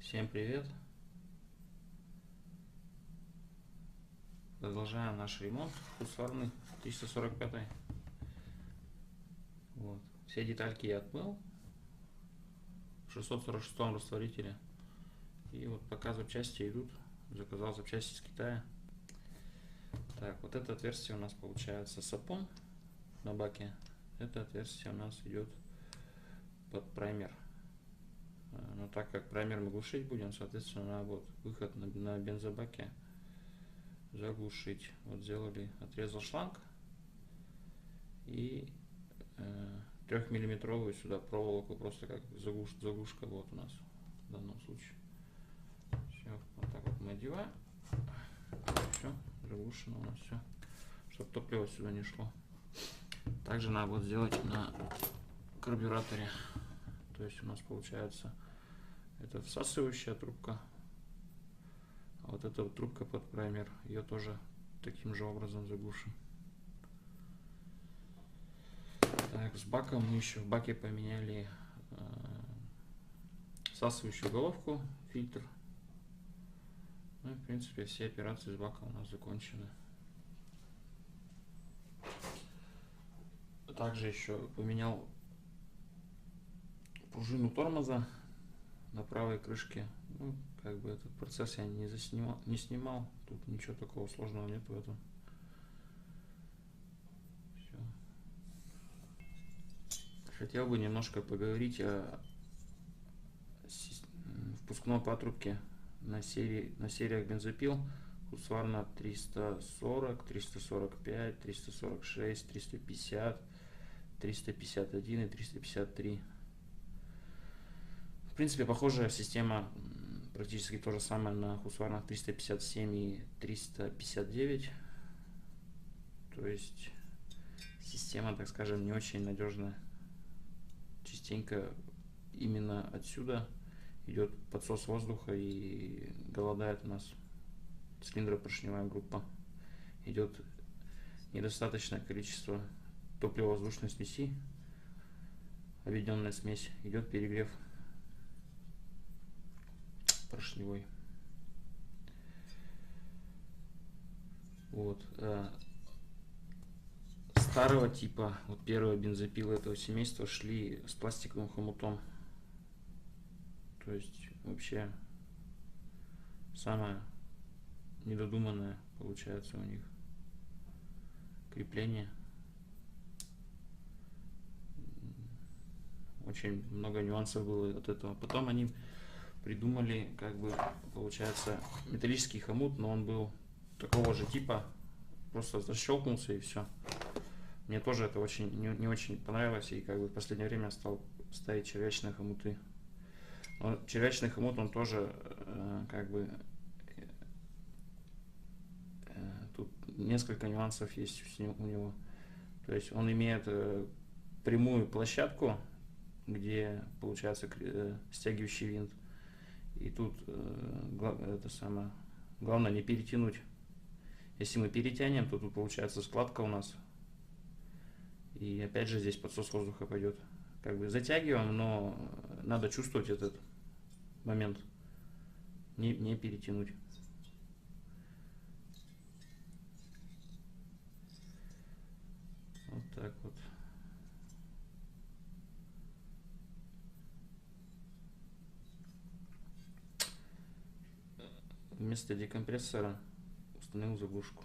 Всем привет! Продолжаем наш ремонт Husqvarna 345. Вот. Все детальки я отмыл в 646 растворителе. И вот пока запчасти идут, заказал запчасти из Китая. Так, вот это отверстие у нас получается сапон на баке. Это отверстие у нас идет под праймер. Но так как праймер мы глушить будем, соответственно, надо вот выход на бензобаке заглушить. Вот сделали, отрезал шланг и 3-миллиметровую сюда проволоку, просто как заглушка вот у нас в данном случае. Все, вот так вот мы одеваем. Все, заглушено у нас все, чтобы топливо сюда не шло. Также надо вот сделать на карбюраторе. То есть у нас получается это всасывающая трубка, а вот эта вот трубка под праймер, ее тоже таким же образом заглушим. Так, с баком мы еще в баке поменяли всасывающую головку, фильтр. Ну и в принципе все операции с бака у нас закончены. Также еще поменял пружину тормоза на правой крышке. Ну, как бы этот процесс я не снимал. Тут ничего такого сложного нет в этом. Все. Хотел бы немножко поговорить о впускной патрубке на сериях бензопил Husqvarna 340, 345, 346, 350, 351 и 353. В принципе, похожая система, практически то же самое на Husqvarna 357 и 359. То есть система, так скажем, не очень надежная. Частенько именно отсюда идет подсос воздуха и голодает у нас цилиндропоршневая группа. Идет недостаточное количество топливо-воздушной смеси, объединенная смесь, идет перегрев поршневой. Вот. Старого типа, вот первые бензопилы этого семейства шли с пластиковым хомутом. То есть вообще самое недодуманное получается у них крепление. Очень много нюансов было от этого. Потом они придумали, как бы, получается, металлический хомут, но он был такого же типа, просто защелкнулся и все. Мне тоже это очень не очень понравилось, и как бы в последнее время стал ставить червячные хомуты. Но червячный хомут, он тоже как бы тут несколько нюансов есть у него. То есть он имеет прямую площадку, где получается стягивающий винт. И тут это самое главное не перетянуть. Если мы перетянем, то тут получается складка у нас. И опять же здесь подсос воздуха пойдет. Как бы затягиваем, но надо чувствовать этот момент. Не перетянуть. Вот так вот. Вместо декомпрессора установил заглушку.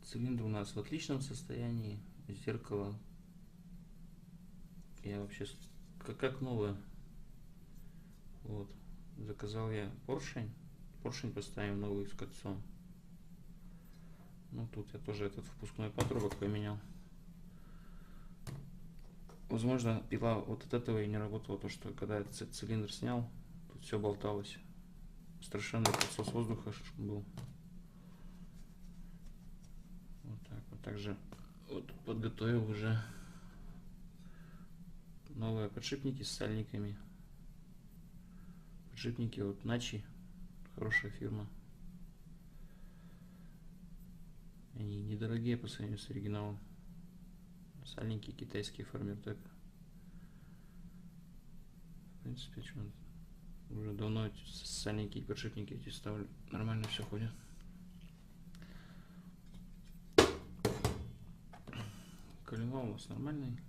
Цилиндр у нас в отличном состоянии. Зеркало я вообще как новое. Вот. Заказал я поршень. Поршень поставим новый с кольцом. Ну тут я тоже этот впускной патрубок поменял. Возможно, пила вот от этого и не работала, то что когда я цилиндр снял, тут все болталось. Страшенный подсос воздуха был. Вот так вот. Также вот подготовил уже новые подшипники с сальниками. Подшипники вот Начи, хорошая фирма. Они недорогие по сравнению с оригиналом. Сальники китайские, Farmertec. В принципе, Уже давно эти сальники и подшипники эти ставлю. Нормально все ходит. Колева у нас нормальный.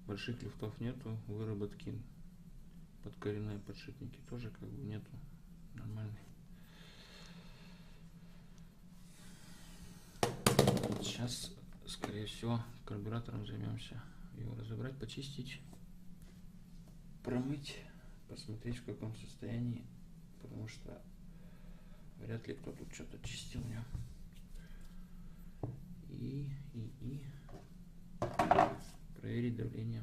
Больших лифтов нету. Выработки под коренные подшипники тоже как бы нету. Нормальный. Сейчас, скорее всего, карбюратором займемся. Его разобрать, почистить, промыть, посмотреть, в каком состоянии, потому что вряд ли кто тут что-то чистил у него. И проверить давление.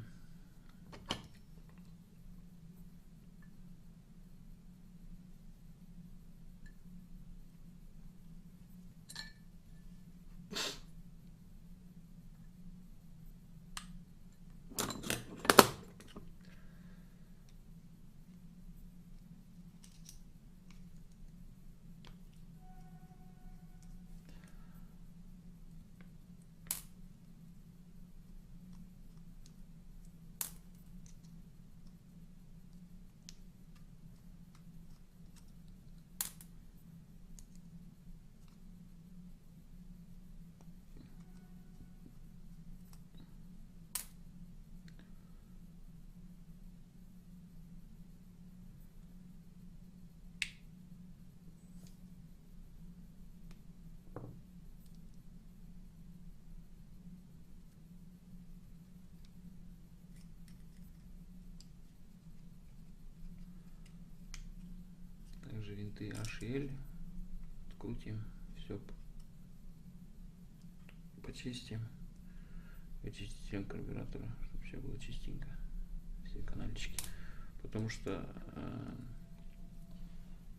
Также винты H и L открутим, все почистим, вычистим карбюратора, чтобы все было чистенько, все канальчики, потому что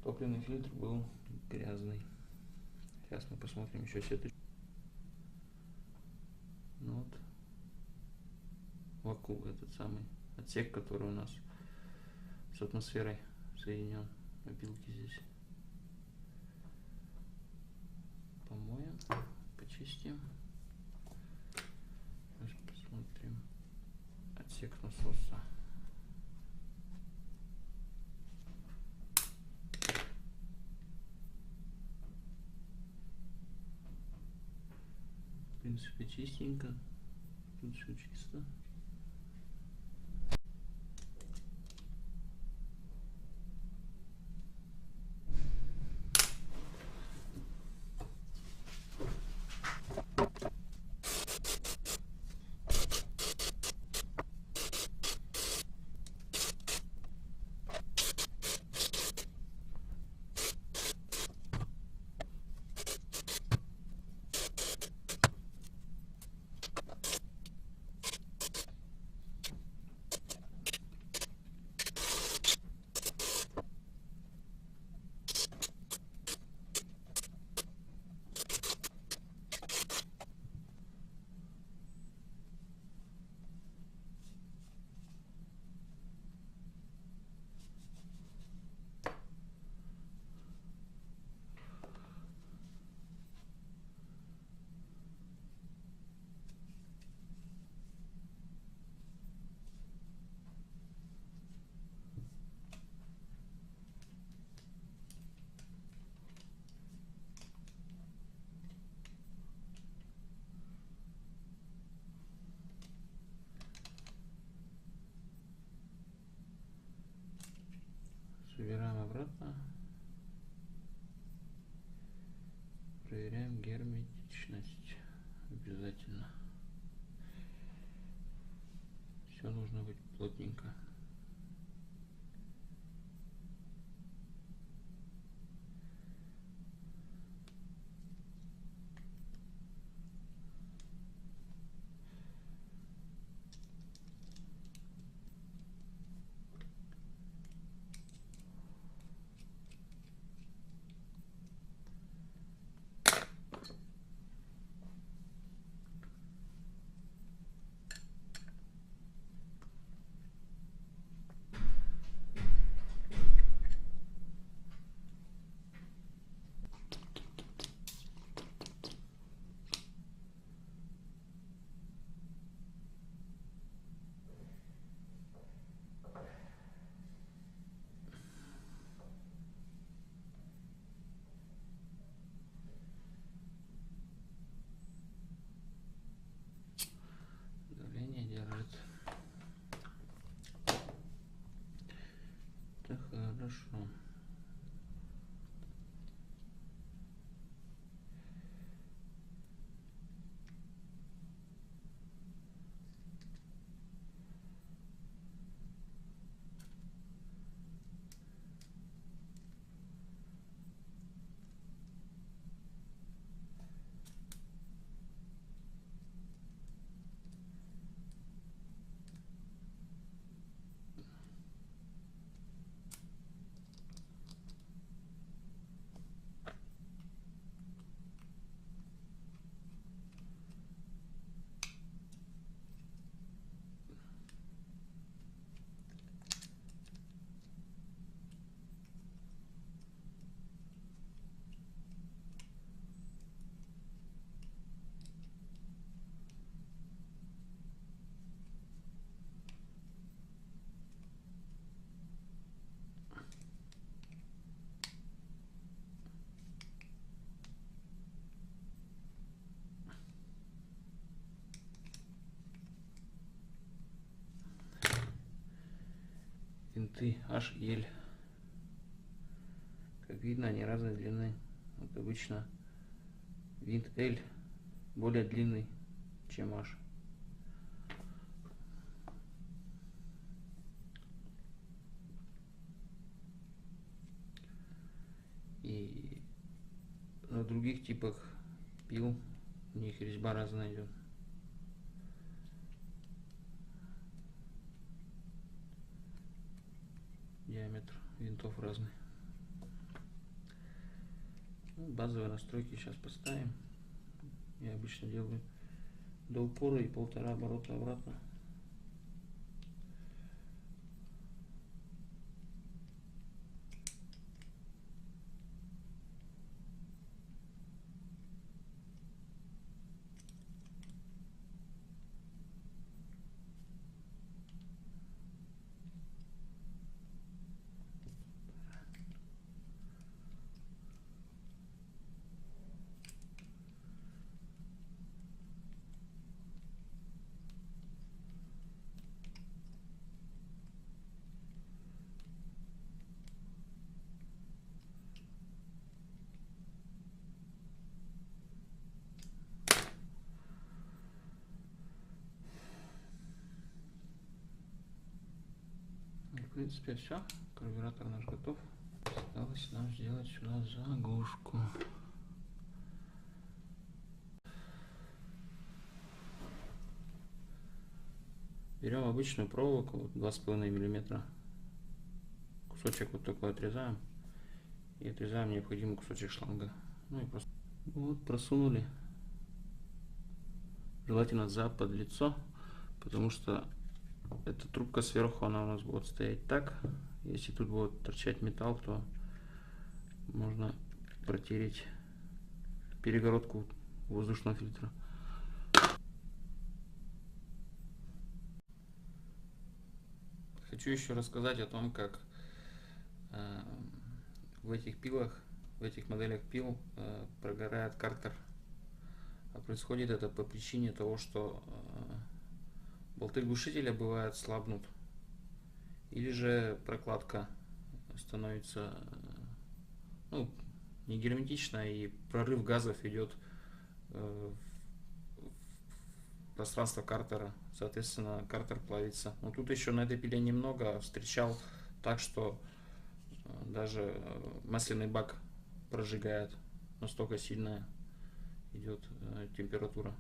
топливный фильтр был грязный. Сейчас мы посмотрим еще сеточку. Ну вот вакуум, этот самый отсек, который у нас с атмосферой соединен. Опилки здесь помоем, почистим. Посмотрим отсек насоса. В принципе чистенько, тут все чисто. Собираем обратно, проверяем герметичность обязательно. Все должно быть плотненько. винты H и L. Как видно, они разной длины. Вот обычно винт L более длинный, чем H. И на других типах пил у них резьба разная идет. Диаметр винтов разный. Базовые настройки сейчас поставим. Я обычно делаю до упора и 1,5 оборота обратно. В принципе, все. Карбюратор наш готов. Осталось нам сделать сюда заглушку. Берем обычную проволоку, вот 2,5 мм. Кусочек вот такой отрезаем. И отрезаем необходимый кусочек шланга. Ну и просто вот просунули. Желательно за подлицо, потому что эта трубка сверху, она у нас будет стоять так. Если тут будет торчать металл, то можно протереть перегородку воздушного фильтра. Хочу еще рассказать о том, как в этих пилах, в этих моделях пил прогорает картер. А происходит это по причине того, что болты глушителя бывают слабнут, или же прокладка становится не герметичная, и прорыв газов идет в пространство картера, соответственно картер плавится. Но тут еще на этой пиле немного встречал так, что даже масляный бак прожигает, настолько сильная идет температура.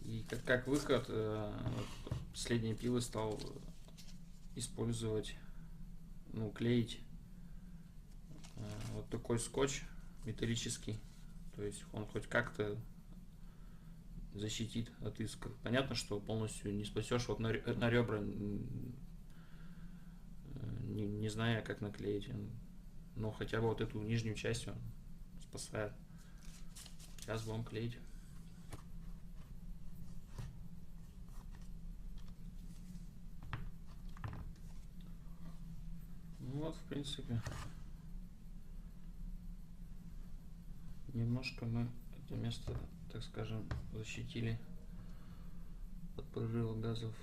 И как выход, последние пилы стал использовать, клеить вот такой скотч металлический, то есть он хоть как-то защитит от искр. Понятно, что полностью не спасешь, вот на ребра, не зная, как наклеить, но хотя бы вот эту нижнюю часть он спасает. Сейчас будем клеить. Вот, в принципе, немножко мы это место, так скажем, защитили от прорыва газов.